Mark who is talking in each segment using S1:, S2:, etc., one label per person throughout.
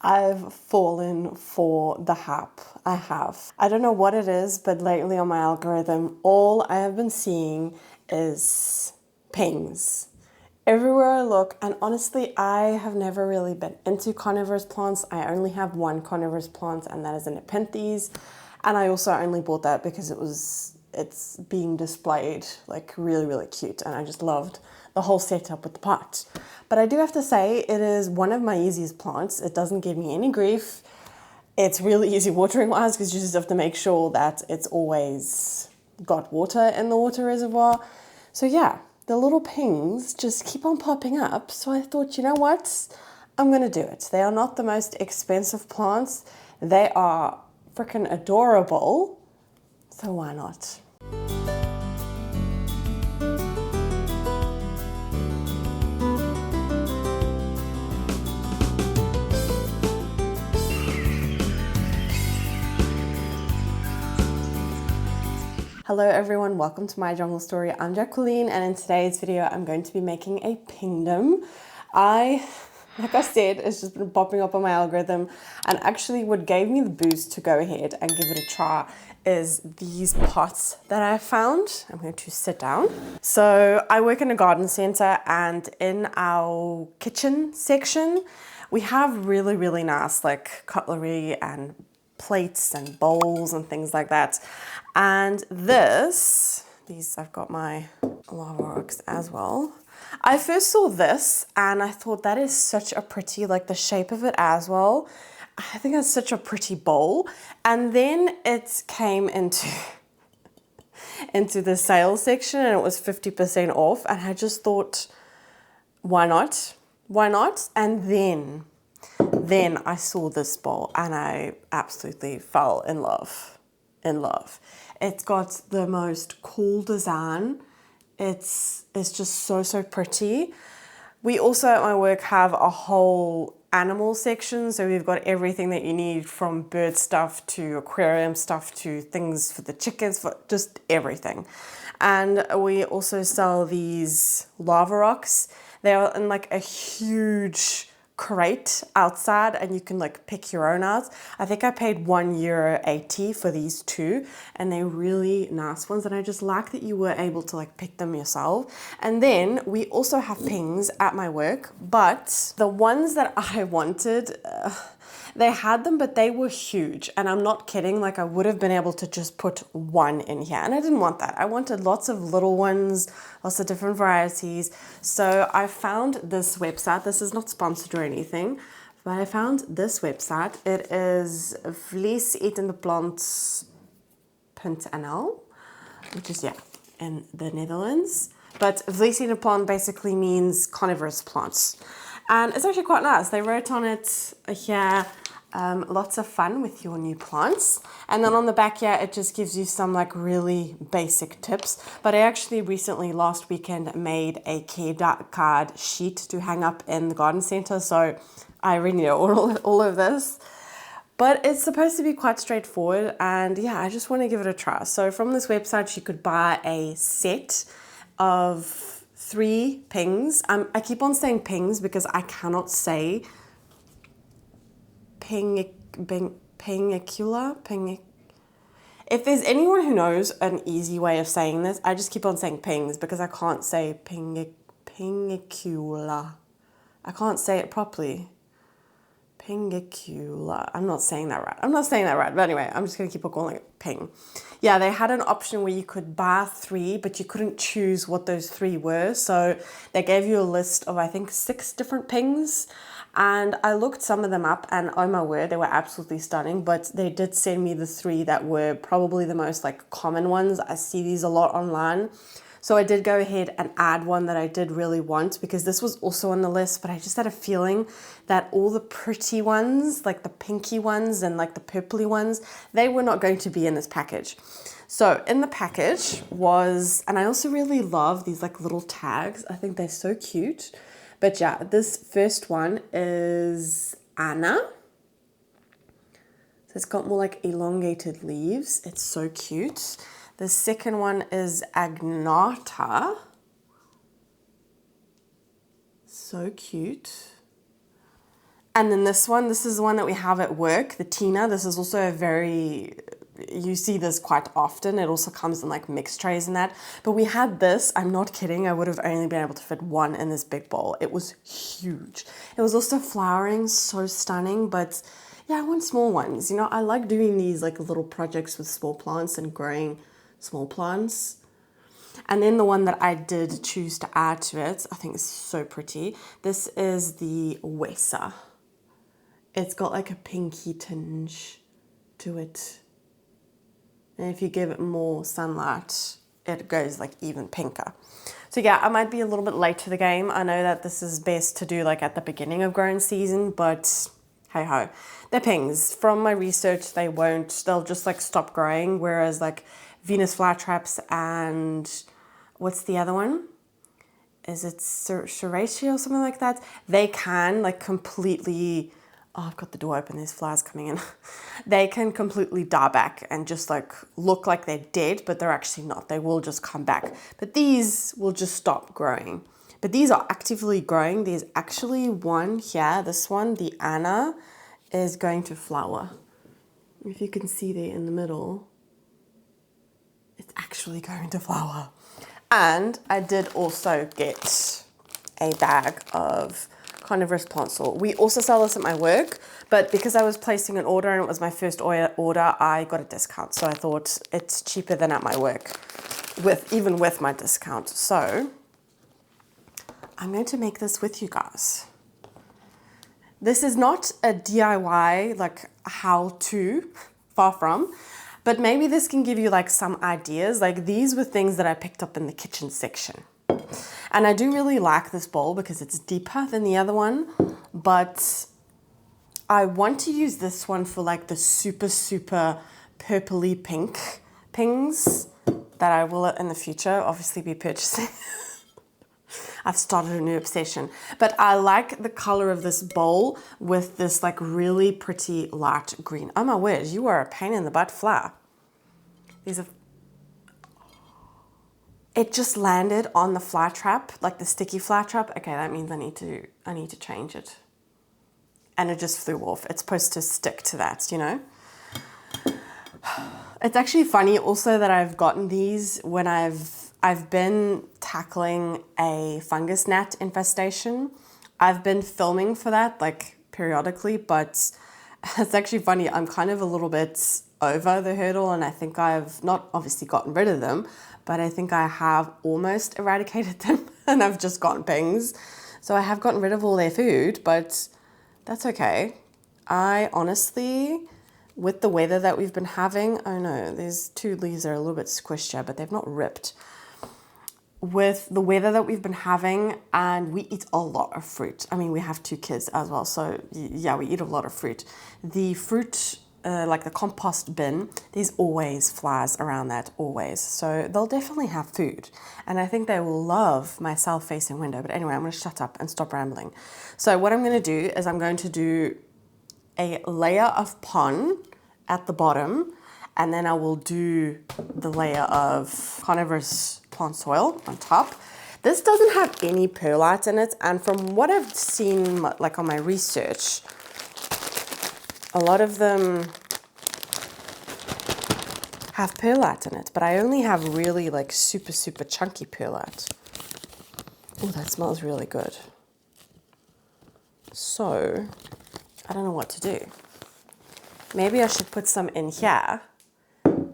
S1: I've fallen for the hype. I have. I don't know what it is, but lately on my algorithm, all I have been seeing is pings. Everywhere I look, and honestly, I have never really been into carnivorous plants. I only have one carnivorous plant, and that is an Nepenthes. And I also only bought that because it's being displayed like really, really cute, and I just loved the whole setup with the pot. But I do have to say, it is one of my easiest plants. It doesn't give me any grief. It's really easy watering wise because you just have to make sure that it's always got water in the water reservoir. So yeah, the little pings just keep on popping up. So I thought, you know what? I'm gonna do it. They are not the most expensive plants. They are freaking adorable. So why not? Hello everyone, welcome to my jungle story. I'm Jacqueline, and in today's video I'm going to be making a pingdom. Like I said, it's just been popping up on my algorithm, and actually what gave me the boost to go ahead and give it a try is these pots that I found. I'm going to sit down. So I work in a garden center, and in our kitchen section we have really, really nice like cutlery and plates and bowls and things like that. And these, I've got my lava rocks as well. I first saw this and I thought that is such a pretty, like the shape of it as well. I think it's such a pretty bowl. And then it came into the sales section and it was 50% off. And I just thought, why not? Why not? And then I saw this bowl and I absolutely fell in love. It's got the most cool design. It's just so pretty. We also at my work have a whole animal section, so we've got everything that you need, from bird stuff to aquarium stuff to things for the chickens, for just everything. And we also sell these lava rocks. They are in like a huge crate outside, and you can like pick your own out. I think I paid €1.80 for these two, and they're really nice ones, and I just like that you were able to like pick them yourself. And then we also have pings at my work, but the ones that I wanted, they had them, but they were huge, and I'm not kidding. Like I would have been able to just put one in here, and I didn't want that. I wanted lots of little ones, lots of different varieties. So I found this website. This is not sponsored or anything, but I found this website. It is vleesetendeplant.nl, which is in the Netherlands. But vleesetendeplant basically means carnivorous plants. And it's actually quite nice. They wrote on it here, lots of fun with your new plants. And then on the back here, it just gives you some like really basic tips. But I actually recently, last weekend, made a care card sheet to hang up in the garden center. So I already know all of this. But it's supposed to be quite straightforward. And yeah, I just want to give it a try. So from this website, you could buy a set of 3 pings. I keep on saying pings because I cannot say Pinguicula. If there's anyone who knows an easy way of saying this, I just keep on saying pings because I can't say Pinguicula. I can't say it properly. Pinguicula. I'm not saying that right. But anyway, I'm just going to keep on calling it ping. Yeah, they had an option where you could buy 3, but you couldn't choose what those 3 were. So they gave you a list of, I think, 6 different pings. And I looked some of them up, and oh my word, they were absolutely stunning. But they did send me the 3 that were probably the most like common ones. I see these a lot online. So I did go ahead and add one that I did really want, because this was also on the list, but I just had a feeling that all the pretty ones, like the pinky ones and like the purpley ones, they were not going to be in this package. So in the package was, and I also really love these like little tags. I think they're so cute. But yeah, this first one is Anna. So it's got more like elongated leaves. It's so cute. The second one is Agnata. So cute. And then this is the one that we have at work, the Tina. This is also a very, you see this quite often. It also comes in like mixed trays and that. But we had this, I'm not kidding, I would have only been able to fit one in this big bowl. It was huge. It was also flowering, so stunning, but yeah, I want small ones. You know, I like doing these like little projects with small plants and growing small plants. And then the one that I did choose to add to it, I think is so pretty. This is the Weser. It's got like a pinky tinge to it. And if you give it more sunlight, it goes like even pinker. So yeah, I might be a little bit late to the game. I know that this is best to do like at the beginning of growing season, but hey ho. They're pings. From my research, they'll just like stop growing. Whereas like Venus flytraps and what's the other one? Is it Serratia or something like that? They can like completely, oh, I've got the door open, there's flies coming in. They can completely die back and just like look like they're dead, but they're actually not. They will just come back. But these will just stop growing. But these are actively growing. There's actually one here, this one, the Anna, is going to flower. If you can see there in the middle, it's actually going to flower. And I did also get a bag of carnivorous plant soil. We also sell this at my work, but because I was placing an order and it was my first order, I got a discount. So I thought it's cheaper than at my work, even with my discount. So I'm going to make this with you guys. This is not a DIY, like how to, far from, but maybe this can give you like some ideas. Like these were things that I picked up in the kitchen section. And I do really like this bowl because it's deeper than the other one, but I want to use this one for like the super, super purpley pink pings that I will in the future obviously be purchasing. I've started a new obsession, but I like the color of this bowl with this like really pretty light green. Oh my word, you are a pain in the butt flower. It just landed on the fly trap, like the sticky fly trap. Okay, that means I need to change it. And it just flew off. It's supposed to stick to that, you know? It's actually funny also that I've gotten these when I've been tackling a fungus gnat infestation. I've been filming for that like periodically, but it's actually funny. I'm kind of a little bit over the hurdle and I think I've not obviously gotten rid of them, but I think I have almost eradicated them and I've just gotten pings. So I have gotten rid of all their food, but that's okay. I honestly, with the weather that we've been having, oh no, there's two leaves that are a little bit squished here, but they've not ripped. With the weather that we've been having, and we eat a lot of fruit. I mean, we have 2 kids as well, so yeah, we eat a lot of fruit. The fruit, like the compost bin, there's always flies around that, always. So they'll definitely have food. And I think they will love my south-facing window. But anyway, I'm going to shut up and stop rambling. So what I'm going to do is I'm going to do a layer of pon at the bottom, and then I will do the layer of carnivorous plant soil on top. This doesn't have any perlite in it, and from what I've seen like on my research, a lot of them have perlite in it, but I only have really like super, super chunky perlite. Oh, that smells really good. So, I don't know what to do. Maybe I should put some in here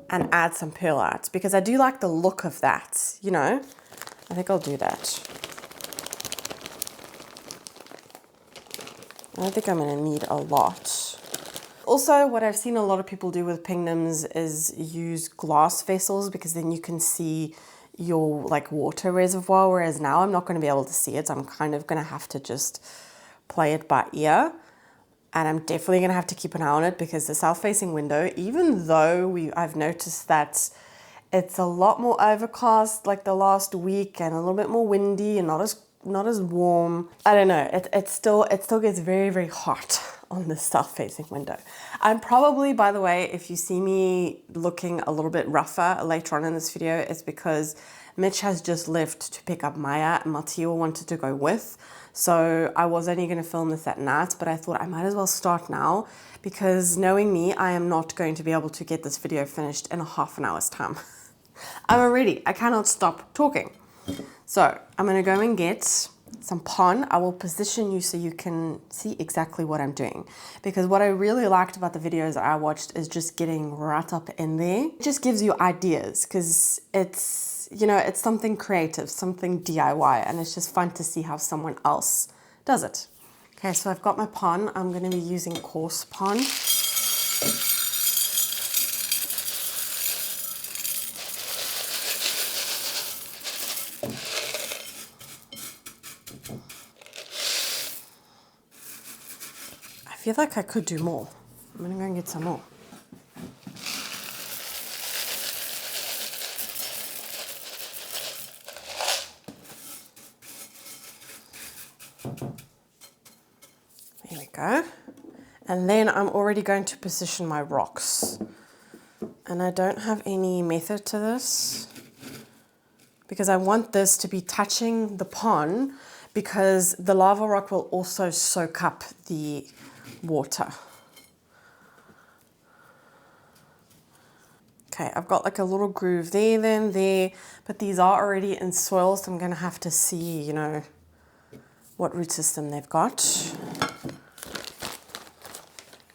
S1: and add some perlite because I do like the look of that, you know? I think I'll do that. I don't think I'm gonna need a lot. Also, what I've seen a lot of people do with pingdoms is use glass vessels because then you can see your like water reservoir, whereas now I'm not gonna be able to see it. So I'm kind of gonna have to just play it by ear. And I'm definitely gonna have to keep an eye on it because the south-facing window, even though I've noticed that it's a lot more overcast like the last week and a little bit more windy and not as warm. I don't know, it still gets very, very hot on this south-facing window. I'm probably, by the way, if you see me looking a little bit rougher later on in this video, it's because Mitch has just left to pick up Maya and Mateo wanted to go with. So I was only going to film this at night, but I thought I might as well start now because knowing me, I am not going to be able to get this video finished in a half an hour's time. I'm already, I cannot stop talking. So I'm going to go and get some pon. I will position you so you can see exactly what I'm doing. Because what I really liked about the videos that I watched is just getting right up in there. It just gives you ideas because it's, you know, it's something creative, something DIY, and it's just fun to see how someone else does it. Okay, so I've got my pon. I'm going to be using coarse pon. I feel like I could do more. I'm going to go and get some more. There we go. And then I'm already going to position my rocks. And I don't have any method to this because I want this to be touching the pond because the lava rock will also soak up the water. Okay, I've got like a little groove there, then there, but these are already in soil, so I'm going to have to see, you know, what root system they've got. I'm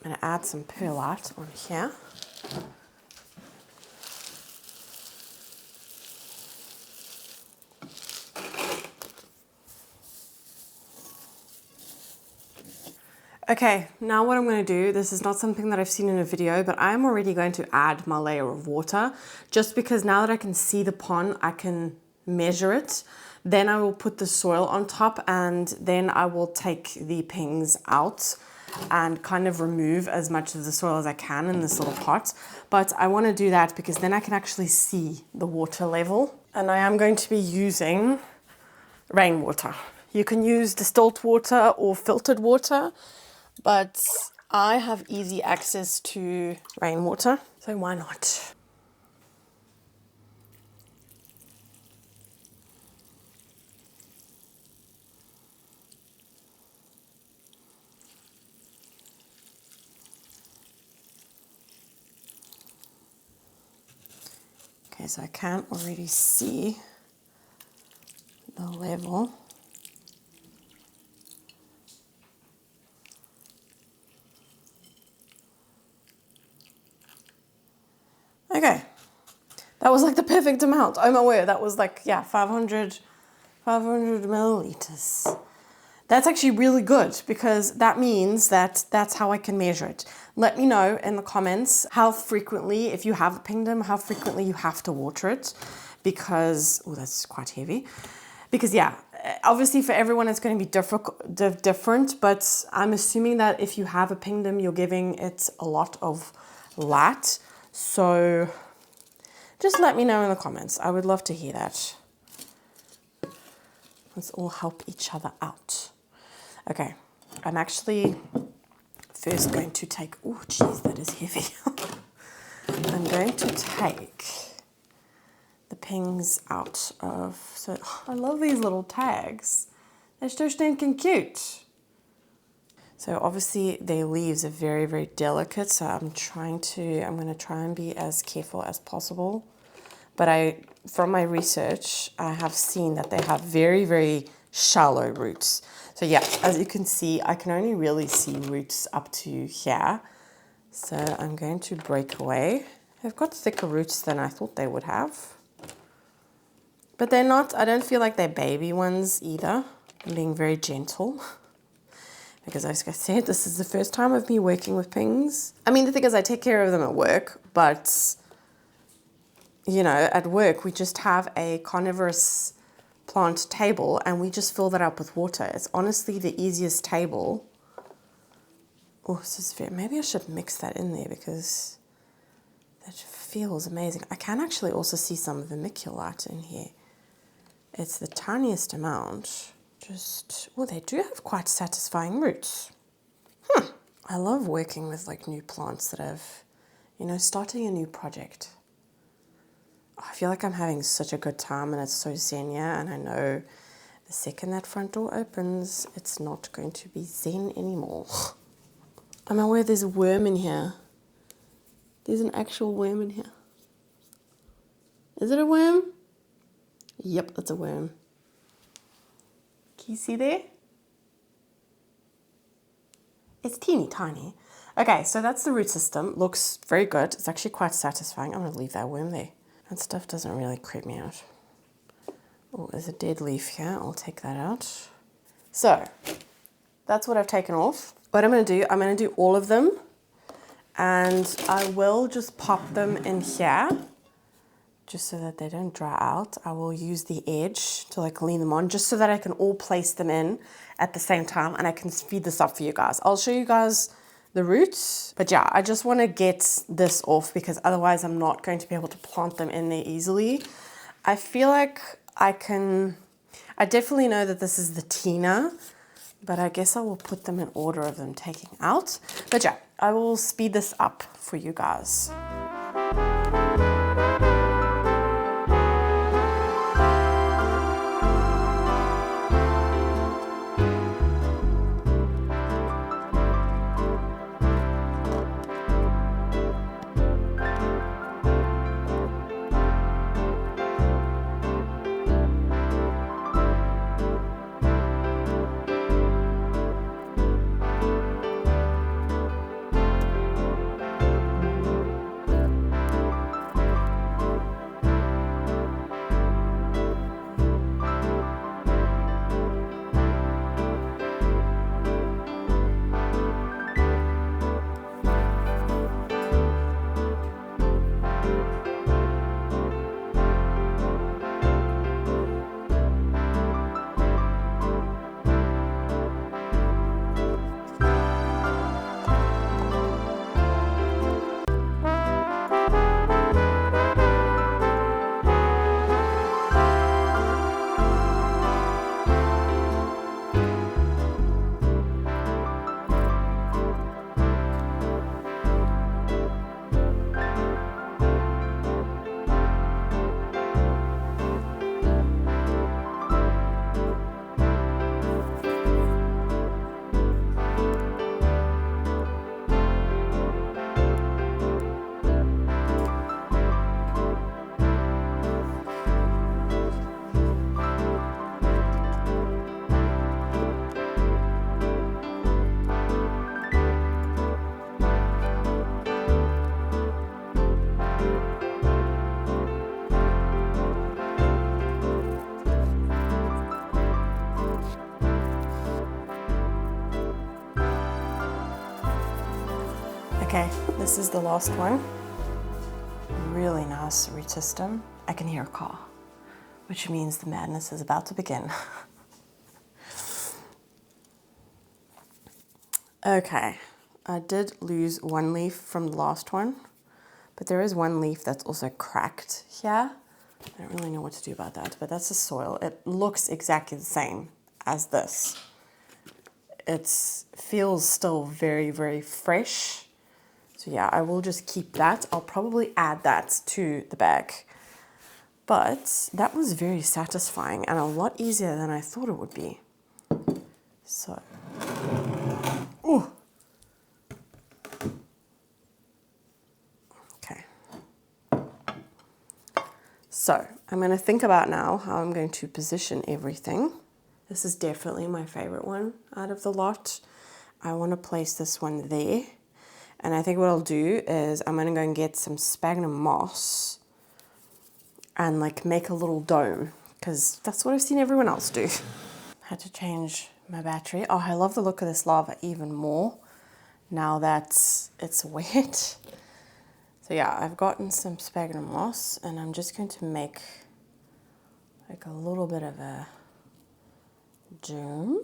S1: going to add some perlite on here. Okay, now what I'm going to do, this is not something that I've seen in a video, but I'm already going to add my layer of water, just because now that I can see the pond, I can measure it. Then I will put the soil on top and then I will take the pings out and kind of remove as much of the soil as I can in this little pot. But I want to do that because then I can actually see the water level. And I am going to be using rainwater. You can use distilled water or filtered water, but I have easy access to rainwater, so why not? Okay, so I can already see the level. Okay, that was like the perfect amount. Oh my word, that was like, yeah, 500 milliliters. That's actually really good because that means that that's how I can measure it. Let me know in the comments how frequently, if you have a pingdom, how frequently you have to water it because, oh, that's quite heavy. Because yeah, obviously for everyone it's going to be different, but I'm assuming that if you have a pingdom, you're giving it a lot of light. So just let me know in the comments. I would love to hear that. Let's all help each other out. Okay, I'm actually first going to take, oh geez, that is heavy. I'm going to take the pings out of, so I love these little tags. They're so stinking cute. So obviously their leaves are very, very delicate. So I'm going to try and be as careful as possible. But from my research, I have seen that they have very, very shallow roots. So yeah, as you can see, I can only really see roots up to here. So I'm going to break away. They've got thicker roots than I thought they would have. But they're not, I don't feel like they're baby ones either. I'm being very gentle. Because as I said, this is the first time of me working with pings. I mean, the thing is I take care of them at work, but you know, at work, we just have a carnivorous plant table and we just fill that up with water. It's honestly the easiest table. Oh, this is very, maybe I should mix that in there because that feels amazing. I can actually also see some of the Pinguicula in here. It's the tiniest amount. Just, well, they do have quite satisfying roots. I love working with like new plants that have, you know, starting a new project. I feel like I'm having such a good time and it's so zen here, and I know the second that front door opens, it's not going to be zen anymore. I'm aware there's a worm in here. There's an actual worm in here. Is it a worm? Yep, that's a worm. Can you see there? It's teeny tiny. Okay, so that's the root system. Looks very good. It's actually quite satisfying. I'm going to leave that worm there. That stuff doesn't really creep me out. Oh, there's a dead leaf here. I'll take that out. So, that's what I've taken off. What I'm going to do all of them. And I will just pop them in here, just so that they don't dry out. I will use the edge to like lean them on, just so that I can all place them in at the same time and I can speed this up for you guys. I'll show you guys the roots, but yeah, I just want to get this off because otherwise I'm not going to be able to plant them in there easily. I feel like I definitely know that this is the Tina, but I guess I will put them in order of them taking out. But yeah, I will speed this up for you guys. Okay, this is the last one. Really nice root system. I can hear a car, which means the madness is about to begin. Okay, I did lose one leaf from the last one, but there is one leaf that's also cracked here. I don't really know what to do about that, but that's the soil. It looks exactly the same as this. It feels still very, very fresh. So yeah, I will just keep that. I'll probably add that to the bag. But that was very satisfying and a lot easier than I thought it would be. So, ooh. Okay. So I'm going to think about now how I'm going to position everything. This is definitely my favorite one out of the lot. I want to place this one there. And I think what I'll do is I'm going to go and get some sphagnum moss and like make a little dome, because that's what I've seen everyone else do. Had to change my battery. Oh, I love the look of this lava even more now that it's wet. So yeah, I've gotten some sphagnum moss and I'm just going to make like a little bit of a dome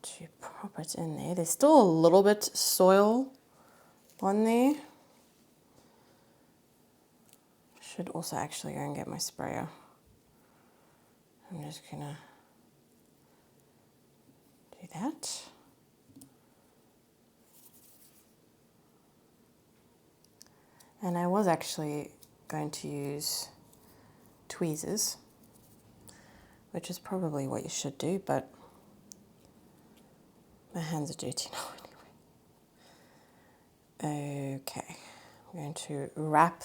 S1: to pop it in there. There's still a little bit soil on there. Should also actually go and get my sprayer. I'm just gonna do that. And I was actually going to use tweezers, which is probably what you should do, but my hands are dirty now anyway. Okay, I'm going to wrap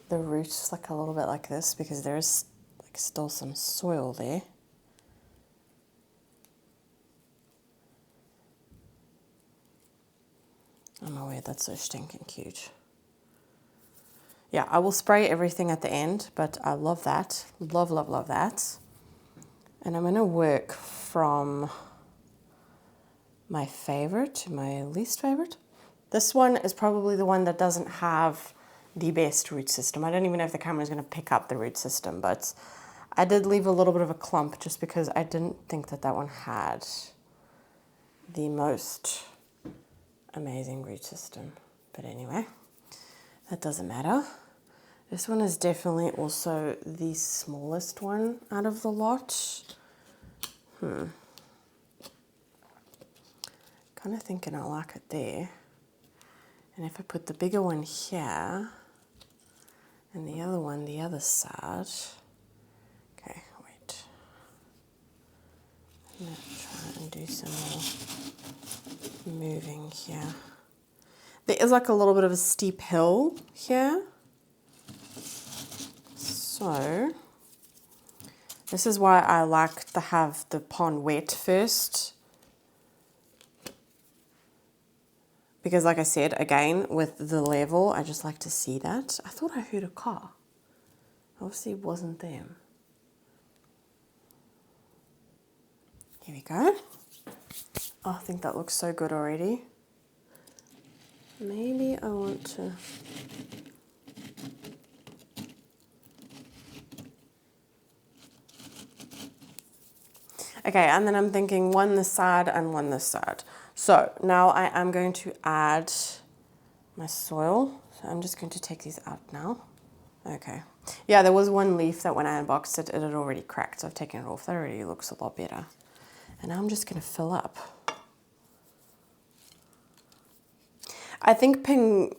S1: the roots like a little bit like this because there's like still some soil there. Oh my word, that's so stinking cute. Yeah, I will spray everything at the end, but I love that. Love, love, love that. And I'm gonna work from my favorite to my least favorite. This one is probably the one that doesn't have the best root system. I don't even know if the camera is gonna pick up the root system, but I did leave a little bit of a clump just because I didn't think that that one had the most amazing root system. But anyway, that doesn't matter. This one is definitely also the smallest one out of the lot. Kind of thinking I like it there. And if I put the bigger one here and the other one the other side. Okay, wait. I'm going to try and do some more moving here. There is like a little bit of a steep hill here. So this is why I like to have the pond wet first. Because like I said, again, with the level, I just like to see that. I thought I heard a car. Obviously it wasn't them. Here we go. Oh, I think that looks so good already. Maybe I want to... Okay, and then I'm thinking one this side and one this side. So now I am going to add my soil. So I'm just going to take these out now. Okay. Yeah, there was one leaf that when I unboxed it, it had already cracked. So I've taken it off. That already looks a lot better. And now I'm just going to fill up. I think I'm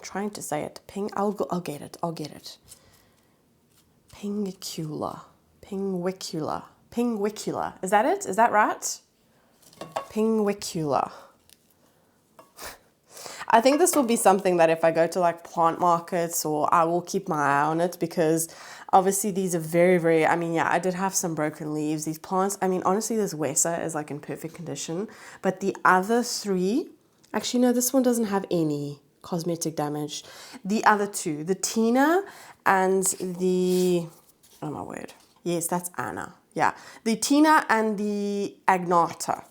S1: trying to say it. I'll get it. Pinguicula. Is that it? Is that right? Pinguicula. I think this will be something that if I go to like plant markets, or I will keep my eye on it, because obviously these are very, very, I mean, yeah, I did have some broken leaves. These plants, I mean, honestly, this Weser is like in perfect condition, but the other three, actually, no, this one doesn't have any cosmetic damage. The other two, the Tina and the, oh my word. Yes, that's Anna. Yeah, the Tina and the Agnata,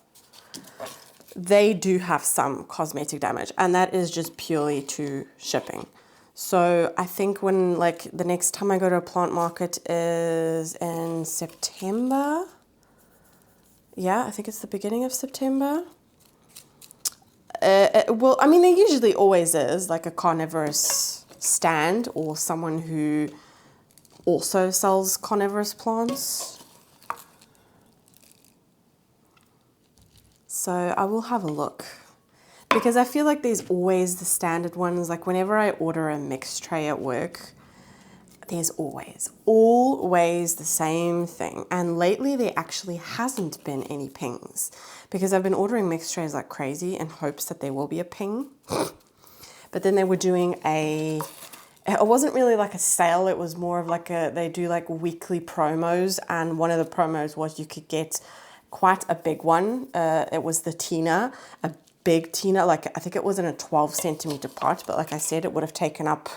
S1: they do have some cosmetic damage, and that is just purely to shipping. So I think when, like, the next time I go to a plant market is in September. Yeah, I think it's the beginning of September. Well, I mean, there usually always is like a carnivorous stand or someone who also sells carnivorous plants. So I will have a look, because I feel like there's always the standard ones. Like whenever I order a mixed tray at work, there's always the same thing. And lately there actually hasn't been any pings, because I've been ordering mixed trays like crazy in hopes that there will be a ping. But then they were doing it wasn't really like a sale, it was more of like they do like weekly promos, and one of the promos was you could get quite a big one. It was the Tina, a big Tina, like I think it was in a 12 centimeter pot, but like I said, it would have taken up,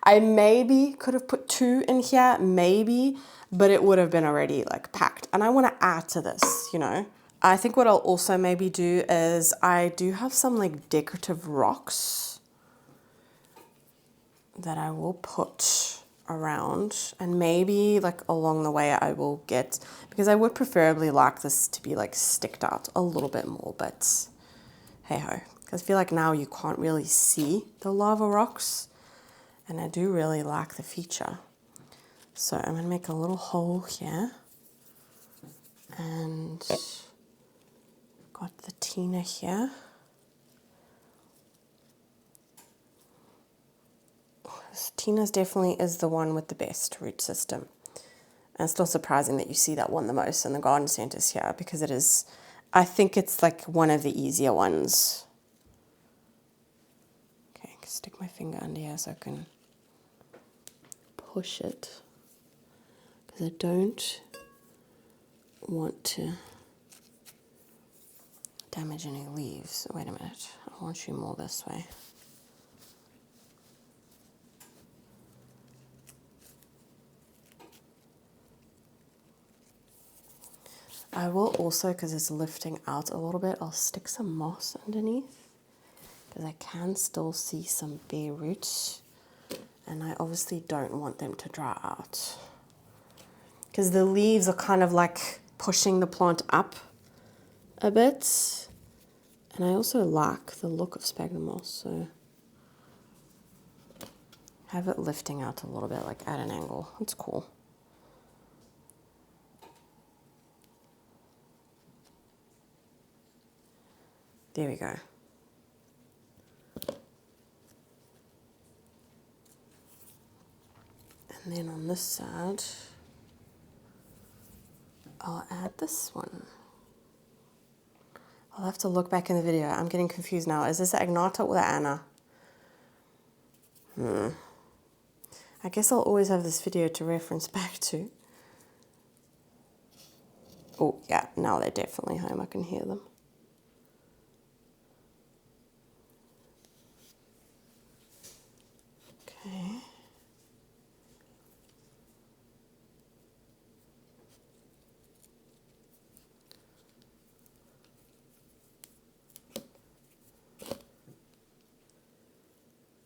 S1: I maybe could have put 2 in here, maybe, but it would have been already like packed. And I want to add to this, you know. I think what I'll also maybe do is I do have some like decorative rocks that I will put around, and maybe like along the way I will get, because I would preferably like this to be like sticked out a little bit more, but hey ho, because I feel like now you can't really see the lava rocks, and I do really like the feature. So I'm gonna make a little hole here, and got the Tina here. Tina's definitely is the one with the best root system. And it's not surprising that you see that one the most in the garden centres here, because it is, I think it's like one of the easier ones. Okay, I can stick my finger under here so I can push it, because I don't want to damage any leaves. Wait a minute, I want you more this way. I will also, because it's lifting out a little bit, I'll stick some moss underneath, because I can still see some bare roots, and I obviously don't want them to dry out, because the leaves are kind of like pushing the plant up a bit, and I also like the look of sphagnum moss, so have it lifting out a little bit, like at an angle. It's cool. There we go. And then on this side, I'll add this one. I'll have to look back in the video. I'm getting confused now. Is this the Agnata or the Anna? I guess I'll always have this video to reference back to. Oh, yeah, now they're definitely home. I can hear them. Okay.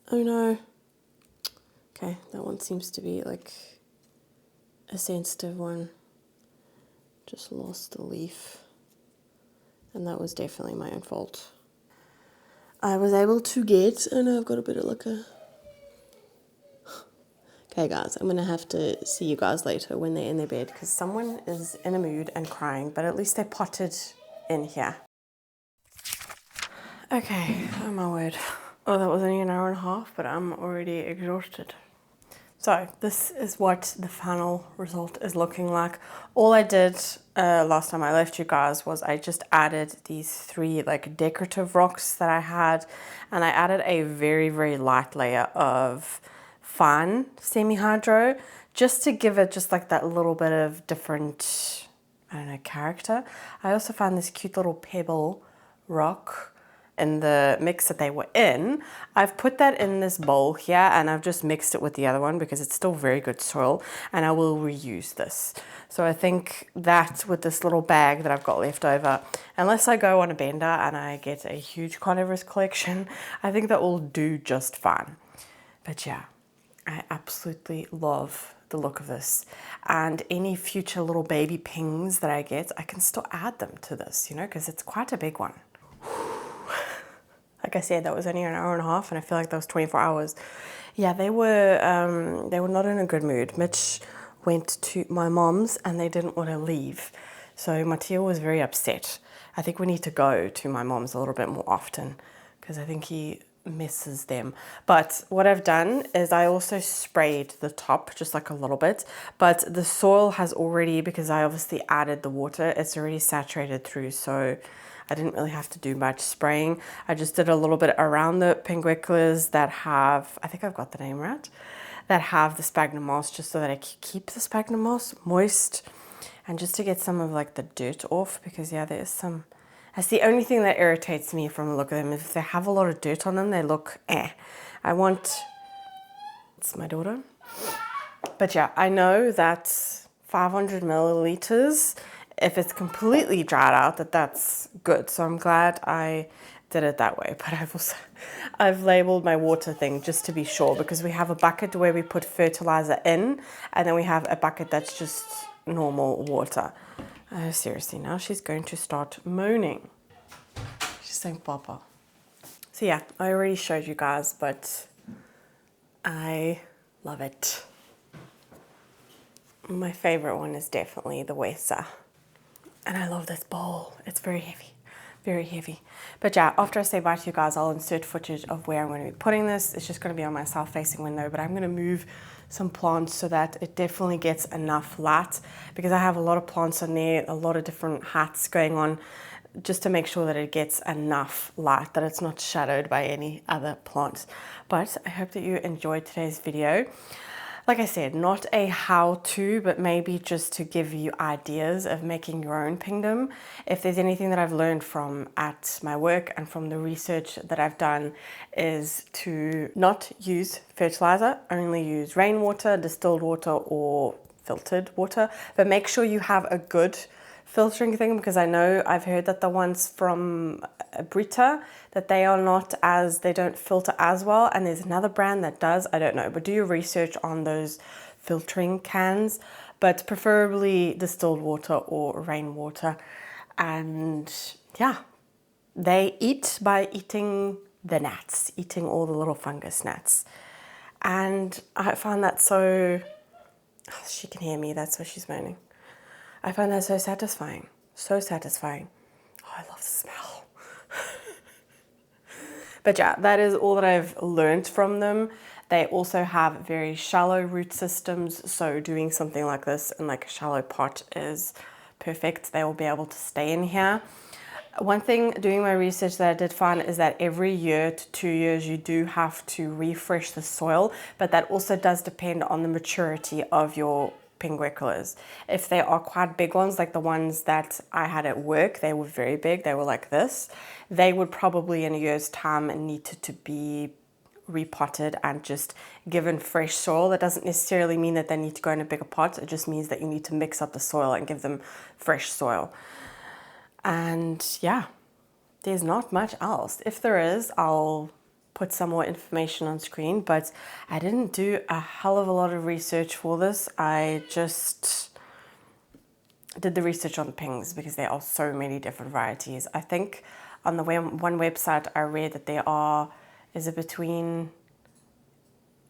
S1: Oh no. Okay, that one seems to be like a sensitive one. Just lost the leaf. And that was definitely my own fault. I was able to get, oh no, I've got a bit of like a... Okay guys, I'm gonna have to see you guys later when they're in their bed, because someone is in a mood and crying, but at least they potted in here. Okay, oh my word. Oh, that was only an hour and a half, but I'm already exhausted. So this is what the final result is looking like. All I did last time I left you guys was I just added these 3 like decorative rocks that I had, and I added a very, very light layer of fine semi-hydro, just to give it just like that little bit of different, I don't know, character. I also found this cute little pebble rock in the mix that they were in. I've put that in this bowl here, and I've just mixed it with the other one because it's still very good soil, and I will reuse this. So I think that with this little bag that I've got left over, unless I go on a bender and I get a huge carnivorous collection, I think that will do just fine. But yeah, I absolutely love the look of this, and any future little baby pings that I get, I can still add them to this, you know, because it's quite a big one. Like I said, that was only an hour and a half, and I feel like that was 24 hours. Yeah, they were not in a good mood. Mitch went to my mom's and they didn't want to leave. So Matteo was very upset. I think we need to go to my mom's a little bit more often, because I think he misses them. But what I've done is I also sprayed the top just like a little bit, but the soil has already, because I obviously added the water, it's already saturated through, so I didn't really have to do much spraying. I just did a little bit around the pinguiculas that have, I think I've got the name right, that have the sphagnum moss, just so that I can keep the sphagnum moss moist, and just to get some of like the dirt off, because yeah, there is some, that's the only thing that irritates me from the look of them. If they have a lot of dirt on them, they look eh. I want, it's my daughter. But yeah, I know that 500 milliliters, if it's completely dried out, that's good. So I'm glad I did it that way. But I've labeled my water thing just to be sure, because we have a bucket where we put fertilizer in, and then we have a bucket that's just normal water. Seriously, now she's going to start moaning. She's saying papa. So yeah, I already showed you guys, but I love it. My favorite one is definitely the Weser. And I love this bowl. It's very heavy. very heavy. But yeah, after I say bye to you guys, I'll insert footage of where I'm going to be putting this. It's just going to be on my south-facing window, but I'm going to move some plants so that it definitely gets enough light, because I have a lot of plants on there, a lot of different hats going on, just to make sure that it gets enough light, that it's not shadowed by any other plants. But I hope that you enjoyed today's video. Like I said, not a how-to, but maybe just to give you ideas of making your own pingdom. If there's anything that I've learned from at my work and from the research that I've done, is to not use fertilizer, only use rainwater, distilled water, or filtered water. But make sure you have a good filtering thing, because I know I've heard that the ones from Brita, that they don't filter as well, and there's another brand that does. I don't know, but do your research on those filtering cans, but preferably distilled water or rainwater. And yeah, they eat by eating the gnats, eating all the little fungus gnats. And I found that so, oh, she can hear me, that's why she's moaning. I find that so satisfying, so satisfying. Oh, I love the smell. But yeah, that is all that I've learned from them. They also have very shallow root systems, so doing something like this in like a shallow pot is perfect. They will be able to stay in here. One thing doing my research that I did find is that every year to 2 years you do have to refresh the soil, but that also does depend on the maturity of your Pinguiculas. If they are quite big ones, like the ones that I had at work, they were very big, they were like this, they would probably in a year's time need to be repotted and just given fresh soil. That doesn't necessarily mean that they need to go in a bigger pot, it just means that you need to mix up the soil and give them fresh soil. And yeah, there's not much else. If there is, I'll put some more information on screen, but I didn't do a hell of a lot of research for this. I just did the research on the pings because there are so many different varieties. I think on the one website I read that there are, is it between,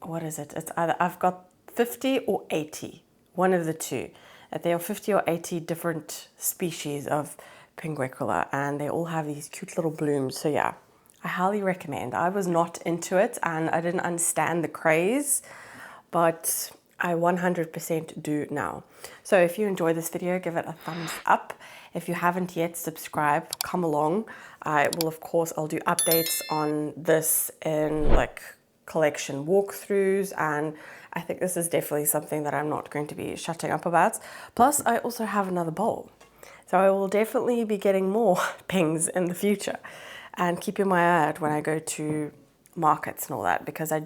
S1: what is it? It's either, I've got 50 or 80, one of the two. That there are 50 or 80 different species of Pinguicula, and they all have these cute little blooms. So yeah, I highly recommend. I was not into it and I didn't understand the craze, but I 100% do now. So if you enjoyed this video, give it a thumbs up. If you haven't yet, subscribe, come along. I will, of course, I'll do updates on this in like collection walkthroughs, and I think this is definitely something that I'm not going to be shutting up about. Plus, I also have another bowl. So I will definitely be getting more pings in the future, and keeping my eye out when I go to markets and all that, because I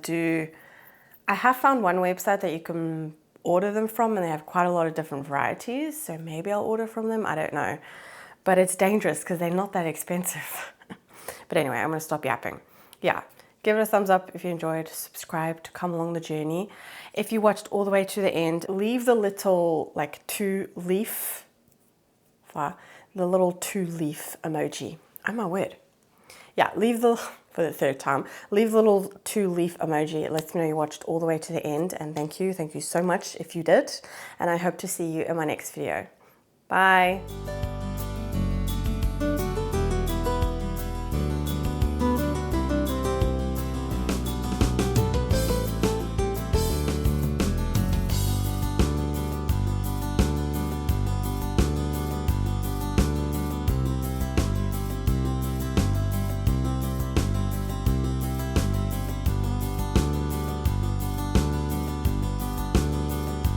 S1: have found one website that you can order them from, and they have quite a lot of different varieties, so maybe I'll order from them, I don't know. But it's dangerous because they're not that expensive. But anyway, I'm gonna stop yapping. Yeah, give it a thumbs up if you enjoyed, subscribe to come along the journey. If you watched all the way to the end, leave the little like two-leaf emoji. Oh my word. Yeah, for the third time, leave the little two-leaf emoji. It lets me know you watched all the way to the end, and thank you so much if you did, and I hope to see you in my next video. Bye.